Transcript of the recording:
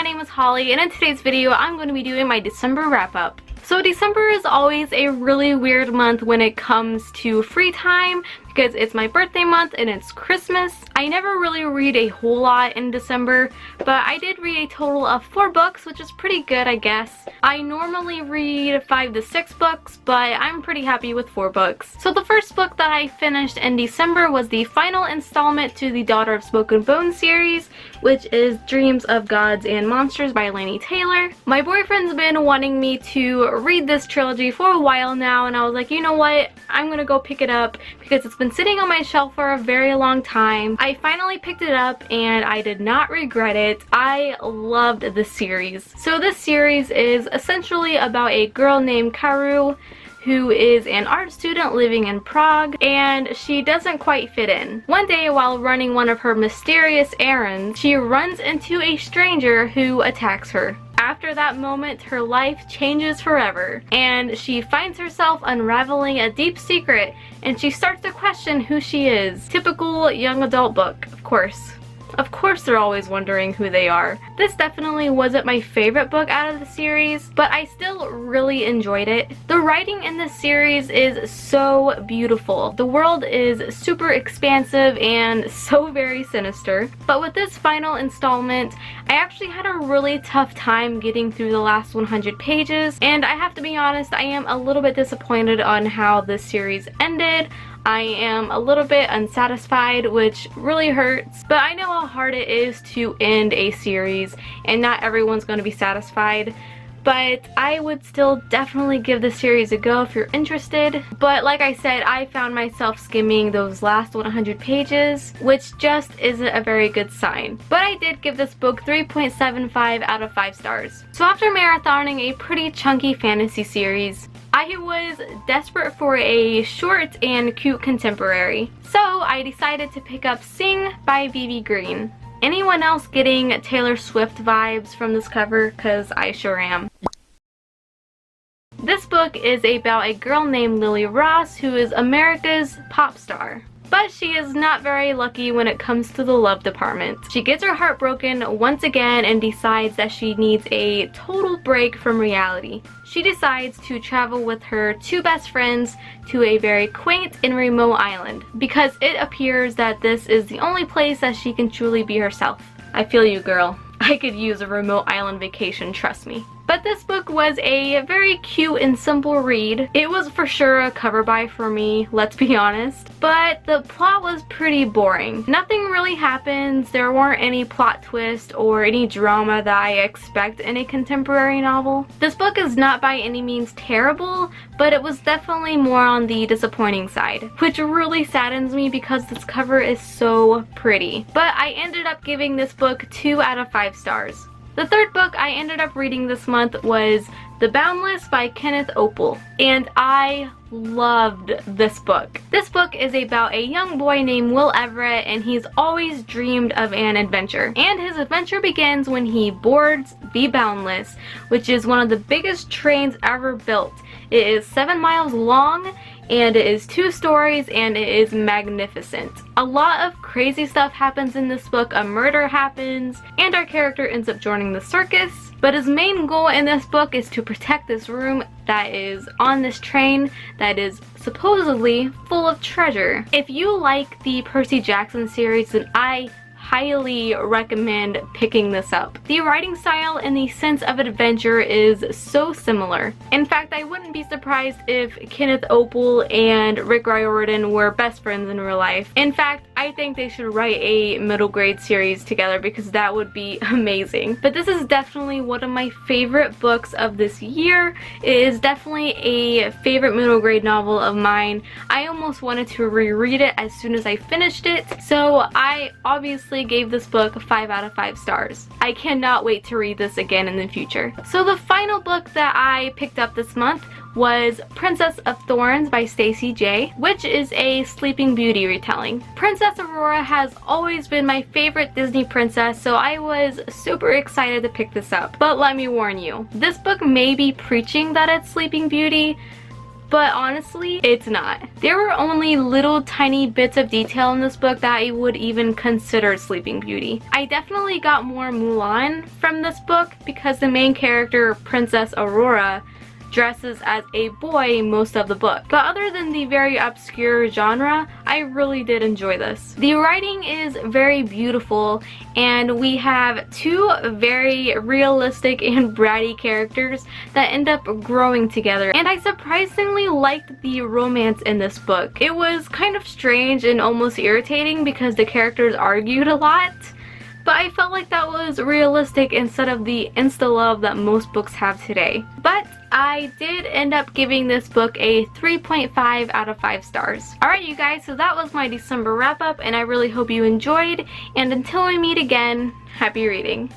my name is Holly, and in today's video I'm going to be doing my December wrap-up. So December is always a really weird month when it comes to free time because it's my birthday month and it's Christmas. I never really read a whole lot in December, but I did read a total of 4 books, which is pretty good, I guess. I normally read 5 to 6 books, but I'm pretty happy with 4 books. So the first book that I finished in December was the final installment to the Daughter of Smoke and Bone series, which is Dreams of Gods and Monsters by Laini Taylor. My boyfriend's been wanting me to read this trilogy for a while now, and I was like, you know what, I'm gonna go pick it up because it's been sitting on my shelf for a very long time. I finally picked it up and I did not regret it. I loved the series. So this series is essentially about a girl named Karu who is an art student living in Prague, and she doesn't quite fit in. One day while running one of her mysterious errands, she runs into a stranger who attacks her. After that moment, her life changes forever, and she finds herself unraveling a deep secret, and she starts to question who she is. Typical young adult book, of course. Of course they're always wondering who they are. This definitely wasn't my favorite book out of the series, but I still really enjoyed it. The writing in this series is so beautiful. The world is super expansive and so very sinister. But with this final installment, I actually had a really tough time getting through the last 100 pages, and I have to be honest, I am a little bit disappointed on how this series ended. I am a little bit unsatisfied, which really hurts, but I know how hard it is to end a series and not everyone's going to be satisfied. But I would still definitely give the series a go if you're interested. But like I said, I found myself skimming those last 100 pages, which just isn't a very good sign. But I did give this book 3.75 out of 5 stars. So after marathoning a pretty chunky fantasy series, I was desperate for a short and cute contemporary. So I decided to pick up Sing by B.B. Green. Anyone else getting Taylor Swift vibes from this cover? Cause I sure am. This book is about a girl named Lily Ross who is America's pop star. But she is not very lucky when it comes to the love department. She gets her heart broken once again and decides that she needs a total break from reality. She decides to travel with her 2 best friends to a very quaint and remote island because it appears that this is the only place that she can truly be herself. I feel you, girl. I could use a remote island vacation, trust me. But this book was a very cute and simple read. It was for sure a cover buy for me, let's be honest. But the plot was pretty boring. Nothing really happens, there weren't any plot twists or any drama that I expect in a contemporary novel. This book is not by any means terrible, but it was definitely more on the disappointing side, which really saddens me because this cover is so pretty. But I ended up giving this book 2 out of 5 stars. The third book I ended up reading this month was The Boundless by Kenneth Opel, and I loved this book. This book is about a young boy named Will Everett, and he's always dreamed of an adventure. And his adventure begins when he boards the Boundless, which is one of the biggest trains ever built. It is 7 miles long, and it is 2 stories, and it is magnificent. A lot of crazy stuff happens in this book. A murder happens, and our character ends up joining the circus. But his main goal in this book is to protect this room that is on this train that is supposedly full of treasure. If you like the Percy Jackson series, then I highly recommend picking this up. The writing style and the sense of adventure is so similar. In fact, I wouldn't be surprised if Kenneth Opel and Rick Riordan were best friends in real life. In fact, I think they should write a middle grade series together because that would be amazing. But this is definitely one of my favorite books of this year. It is definitely a favorite middle grade novel of mine. I almost wanted to reread it as soon as I finished it, so I obviously gave this book 5 out of 5 stars. I cannot wait to read this again in the future. So the final book that I picked up this month was Princess of Thorns by Stacey J, which is a Sleeping Beauty retelling. Princess Aurora has always been my favorite Disney princess, so I was super excited to pick this up. But let me warn you, this book may be preaching that it's Sleeping Beauty, but honestly, it's not. There were only little tiny bits of detail in this book that I would even consider Sleeping Beauty. I definitely got more Mulan from this book because the main character, Princess Aurora, dresses as a boy most of the book. But other than the very obscure genre, I really did enjoy this. The writing is very beautiful, and we have two very realistic and bratty characters that end up growing together, and I surprisingly liked the romance in this book. It was kind of strange and almost irritating because the characters argued a lot, but I felt like that was realistic instead of the insta-love that most books have today. But I did end up giving this book a 3.5 out of 5 stars. Alright you guys, so that was my December wrap up, and I really hope you enjoyed, and until we meet again, happy reading.